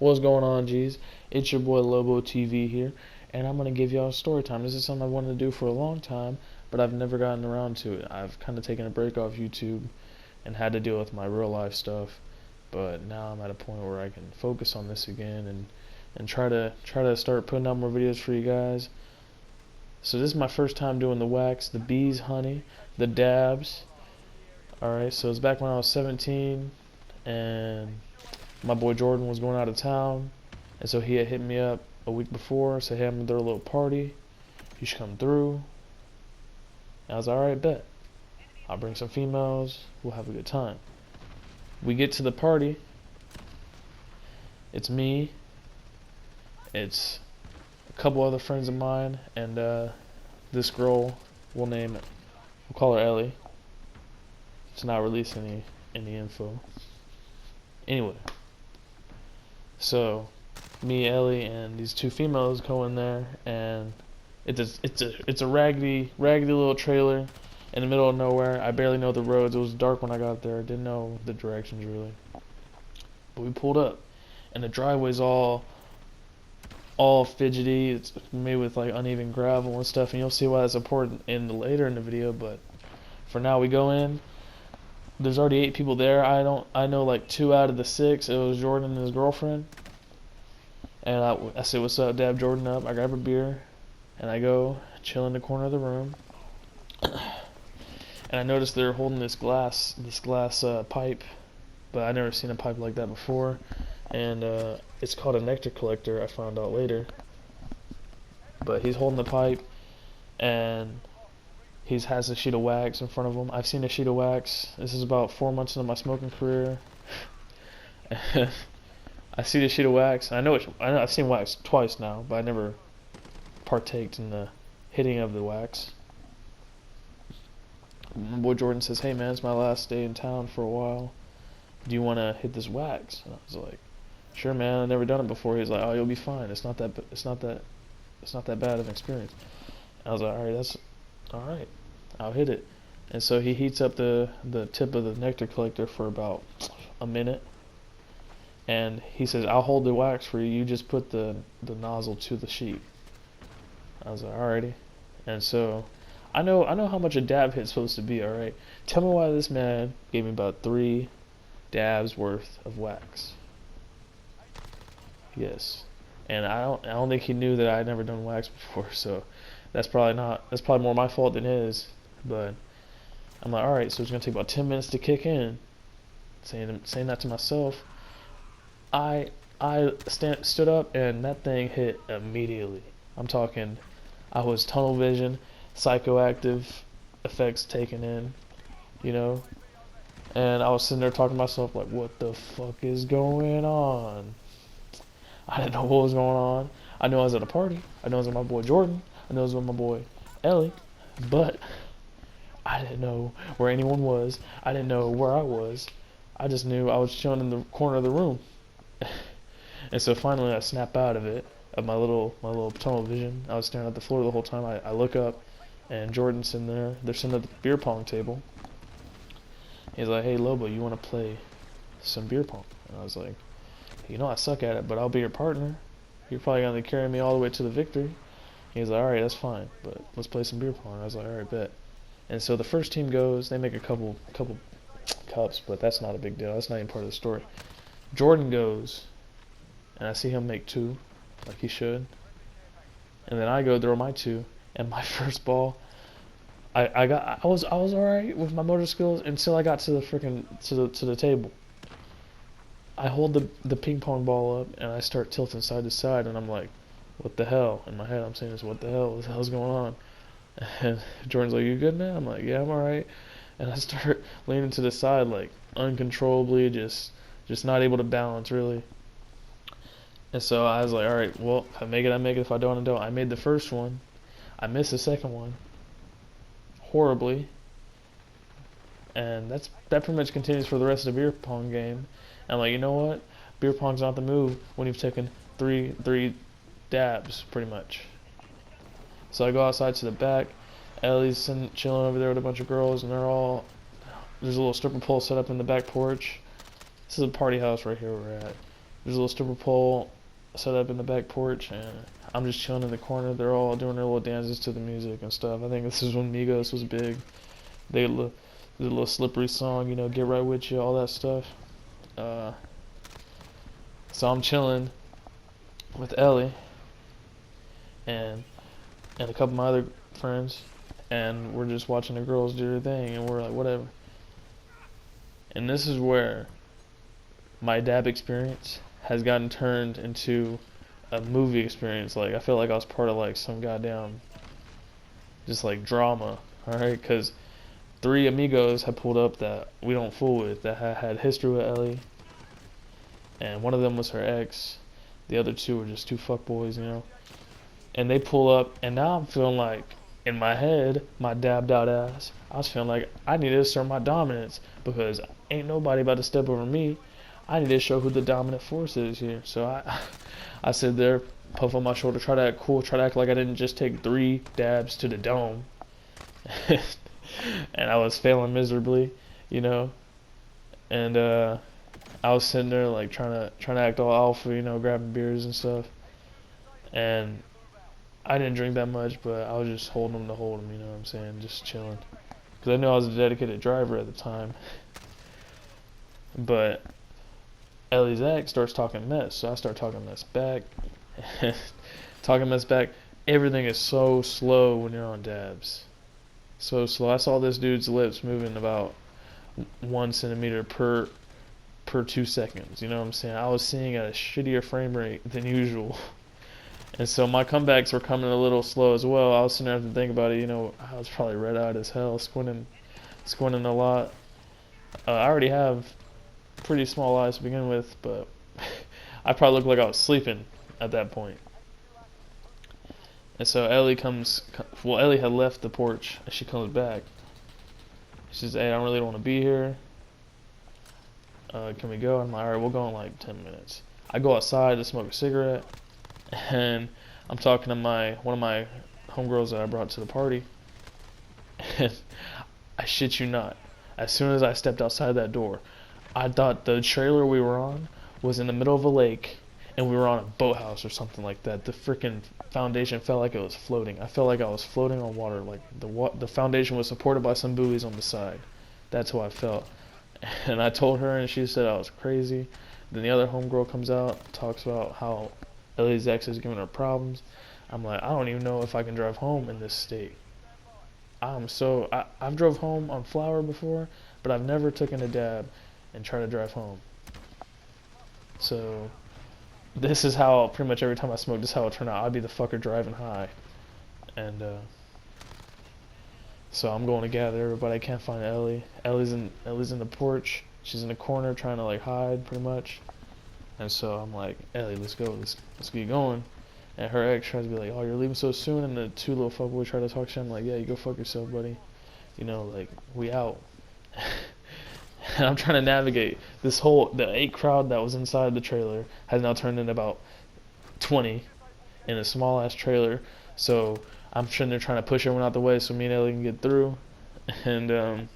What's going on, G's? It's your boy Lobo TV here, and I'm gonna give y'all a story time. This is something I've wanted to do for a long time, but I've never gotten around to it. I've kind of taken a break off YouTube and had to deal with my real life stuff, but now I'm at a point where I can focus on this again and try to start putting out more videos for you guys. So this is my first time doing the wax, the bees, honey, the dabs. Alright, so it's back when I was 17, and my boy Jordan was going out of town, and so he had hit me up a week before, said, hey, I'm gonna throw a little party, you should come through. And I was like, alright, bet. I'll bring some females, we'll have a good time. We get to the party, it's me, it's a couple other friends of mine, and this girl, we'll call her Ellie. To not release any info. Anyway, so me, Ellie, and these two females go in there, and it's a raggedy little trailer in the middle of nowhere. I barely know the roads. It was dark when I got there. I didn't know the directions really. But we pulled up, and the driveway's all fidgety. It's made with like uneven gravel and stuff, and you'll see why that's important later in the video. But for now, we go in. There's already 8 people there. I know like 2 out of the 6. It was Jordan and his girlfriend. And I said, "What's up?" Dab Jordan up. I grab a beer, and I go chill in the corner of the room. And I noticed they're holding this glass pipe, but I never seen a pipe like that before. And it's called a nectar collector. I found out later. But he's holding the pipe, and he has a sheet of wax in front of him. I've seen a sheet of wax. This is about 4 months into my smoking career. I see the sheet of wax. I know I've seen wax twice now, but I never partaked in the hitting of the wax. My boy Jordan says, "Hey man, it's my last day in town for a while. Do you want to hit this wax?" And I was like, "Sure, man. I've never done it before." He's like, "Oh, you'll be fine. It's not that bad of an experience." And I was like, Alright, I'll hit it. And so he heats up the tip of the nectar collector for about a minute, and he says, "I'll hold the wax for you, you just put the nozzle to the sheet." I was like, alrighty. And so I know how much a dab hit's supposed to be. Alright, tell me why this man gave me about 3 dabs worth of wax. Yes. And I don't think he knew that I had never done wax before, so that's probably more my fault than his. But I'm like, alright, so it's gonna take about 10 minutes to kick in. Saying that to myself. I stood up, and that thing hit immediately. I'm talking, I was tunnel vision, psychoactive effects taken in, you know. And I was sitting there talking to myself like, what the fuck is going on? I didn't know what was going on. I knew I was at a party. I knew I was with my boy Jordan. I knew I was with my boy Ellie, but I didn't know where anyone was. I didn't know where I was. I just knew I was chilling in the corner of the room. And so finally I snap out of it, of my little tunnel vision. I was staring at the floor the whole time. I look up, and Jordan's sitting there. They're sitting at the beer pong table. He's like, "Hey Lobo, you want to play some beer pong?" And I was like, "You know I suck at it, but I'll be your partner. You're probably going to carry me all the way to the victory." He's like, "Alright, that's fine, but let's play some beer pong." I was like, "Alright, bet." And so the first team goes. They make a couple cups, but that's not a big deal. That's not even part of the story. Jordan goes, and I see him make 2, like he should. And then I go throw my 2, and my first ball, I was alright with my motor skills until I got to the to the table. I hold the ping pong ball up, and I start tilting side to side, and I'm like, what the hell? In my head I'm saying this, what the hell's going on? And Jordan's like, "You good, man?" I'm like, "Yeah, I'm alright." And I start leaning to the side like uncontrollably, just not able to balance really. And so I was like, alright, well, if I make it, I make it. If I don't, I don't. I made the first one. I missed the second one horribly. And that pretty much continues for the rest of the beer pong game. And I'm like, you know what? Beer pong's not the move when you've taken three dabs, pretty much. So I go outside to the back. Ellie's chilling over there with a bunch of girls, and there's a little stripper pole set up in the back porch. This is a party house right here we're at. There's a little stripper pole set up in the back porch, and I'm just chilling in the corner. They're all doing their little dances to the music and stuff. I think this is when Migos was big. They did a little slippery song, you know, Get Right With You, all that stuff. So I'm chilling with Ellie and a couple of my other friends, and we're just watching the girls do their thing, and we're like, whatever. And this is where my dab experience has gotten turned into a movie experience. Like, I feel like I was part of like some goddamn just like drama, alright? Because 3 amigos had pulled up that we don't fool with, that had history with Ellie, and one of them was her ex. The other 2 were just 2 fuckboys, you know. And they pull up, and now I'm feeling like, in my head, my dabbed out ass, I was feeling like I need to assert my dominance, because ain't nobody about to step over me. I need to show who the dominant force is here. So I sit there, puff on my shoulder, try to act cool, try to act like I didn't just take 3 dabs to the dome. And I was failing miserably, you know. And I was sitting there like trying to act all alpha, you know, grabbing beers and stuff. And I didn't drink that much, but I was just holding them to hold them, you know what I'm saying, just chilling. Because I knew I was a dedicated driver at the time. But Ellie's ex starts talking mess, so I start talking mess back. Talking mess back. Everything is so slow when you're on dabs. So slow. I saw this dude's lips moving about 1 centimeter per 2 seconds. You know what I'm saying? I was seeing at a shittier frame rate than usual. And so my comebacks were coming a little slow as well. I was sitting there to think about it, you know, I was probably red eyed as hell, squinting a lot. I already have pretty small eyes to begin with, but I probably looked like I was sleeping at that point. And so Ellie Ellie had left the porch, and she comes back. She says, hey, I really don't want to be here. Can we go? I'm like, alright, we'll go in like 10 minutes. I go outside to smoke a cigarette, and I'm talking to one of my homegirls that I brought to the party, and I shit you not, as soon as I stepped outside that door, I thought the trailer we were on was in the middle of a lake, and we were on a boathouse or something like that. The freaking foundation felt like it was floating. I felt like I was floating on water, like the foundation was supported by some buoys on the side. That's how I felt. And I told her, and she said I was crazy. Then the other homegirl comes out, talks about how Ellie's ex is giving her problems. I'm like, I don't even know if I can drive home in this state. I've drove home on flour before, but I've never taken a dab and tried to drive home. So this is how pretty much every time I smoke, this is how it turned out. I'd be the fucker driving high. And so I'm going to gather everybody. I can't find Ellie. Ellie's in the porch. She's in the corner trying to like hide pretty much. And so I'm like, Ellie, let's go. Let's get going. And her ex tries to be like, oh, you're leaving so soon. And the 2 little fuckboys try to talk shit. I'm like, yeah, you go fuck yourself, buddy. You know, like, we out. And I'm trying to navigate the 8 crowd that was inside the trailer has now turned into about 20 in a small ass trailer. So I'm sitting there trying to push everyone out the way so me and Ellie can get through. And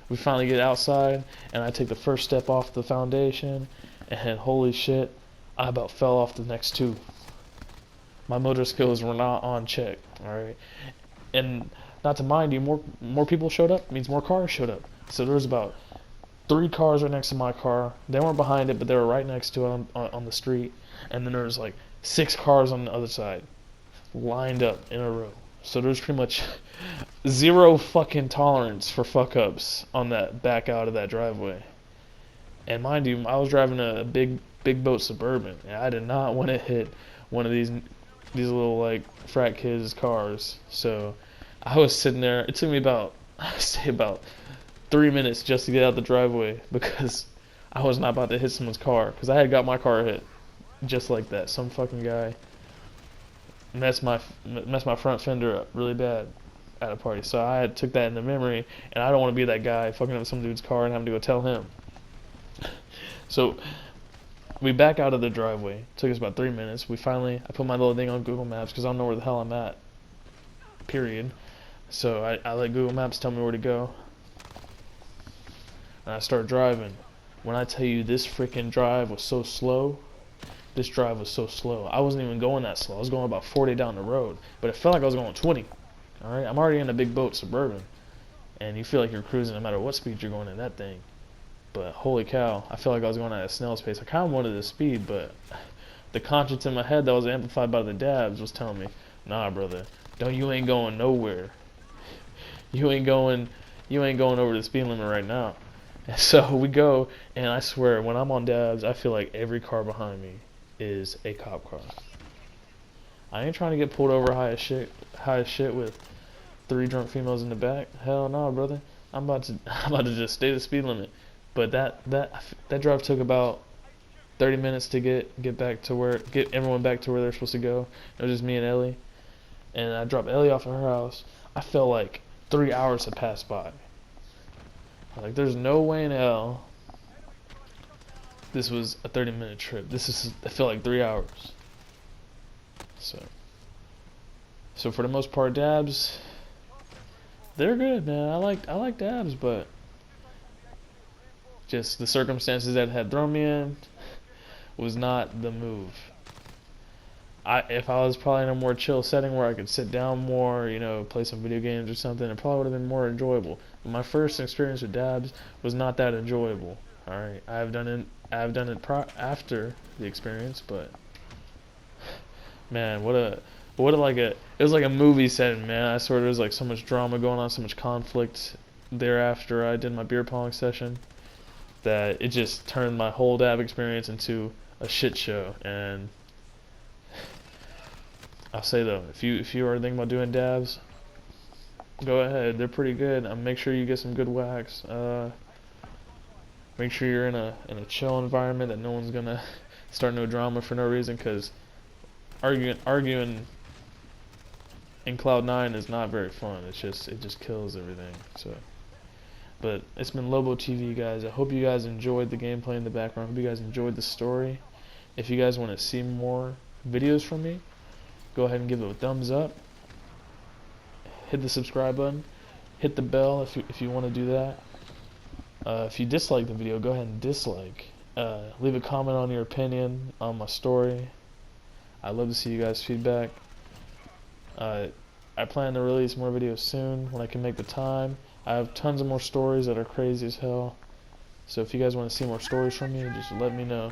we finally get outside, and I take the first step off the foundation, and holy shit, I about fell off the next 2. My motor skills were not on check, alright? And not to mind you, more people showed up, means more cars showed up. So there was about 3 cars right next to my car. They weren't behind it, but they were right next to it on the street. And then there was like 6 cars on the other side, lined up in a row. So there's pretty much 0 fucking tolerance for fuck-ups on that back out of that driveway. And mind you, I was driving a big boat Suburban, and I did not want to hit one of these little like frat kids' cars. So I was sitting there. It took me about 3 minutes just to get out the driveway because I was not about to hit someone's car, because I had got my car hit just like that. Some fucking guy messed my front fender up really bad at a party. So I took that into memory, and I don't want to be that guy fucking up some dude's car and having to go tell him. So we back out of the driveway. It took us about 3 minutes. I put my little thing on Google Maps because I don't know where the hell I'm at, period. So I let Google Maps tell me where to go, and I start driving. When I tell you this freaking drive was so slow, this drive was so slow. I wasn't even going that slow. I was going about 40 down the road, but it felt like I was going 20. All right, I'm already in a big boat Suburban, and you feel like you're cruising no matter what speed you're going in that thing. But holy cow, I felt like I was going at a snail's pace. I kind of wanted the speed, but the conscience in my head that was amplified by the dabs was telling me, nah, brother, you ain't going nowhere. You ain't going over the speed limit right now. And so we go, and I swear, when I'm on dabs, I feel like every car behind me is a cop car. I ain't trying to get pulled over high as shit with 3 drunk females in the back. Hell no, brother. I'm about to just stay the speed limit. But that drive took about 30 minutes to get everyone back to where they're supposed to go. It was just me and Ellie, and I dropped Ellie off at her house. I felt like 3 hours had passed by. Like, there's no way in hell this was a 30-minute trip. I felt like 3 hours. So for the most part, dabs, they're good, man. I like dabs, but just the circumstances that had thrown me in was not the move. If I was probably in a more chill setting where I could sit down more, play some video games or something, it probably would have been more enjoyable. But my first experience with dabs was not that enjoyable. All right, I've done it after the experience, but man, it was like a movie setting, man. I swear there was like so much drama going on, so much conflict thereafter I did my beer pong session, that it just turned my whole dab experience into a shit show. And I'll say though, if you are thinking about doing dabs, go ahead. They're pretty good. Make sure you get some good wax. Make sure you're in a chill environment, that no one's gonna start no drama for no reason, because arguing in Cloud 9 is not very fun. It just kills everything. So, but it's been Lobo TV, guys. I hope you guys enjoyed the gameplay in the background. I hope you guys enjoyed the story. If you guys want to see more videos from me, go ahead and give it a thumbs up. Hit the subscribe button. Hit the bell if you want to do that. If you dislike the video, go ahead and dislike. Leave a comment on your opinion on my story. I'd love to see you guys' feedback. I plan to release more videos soon when I can make the time. I have tons of more stories that are crazy as hell. So if you guys want to see more stories from me, just let me know.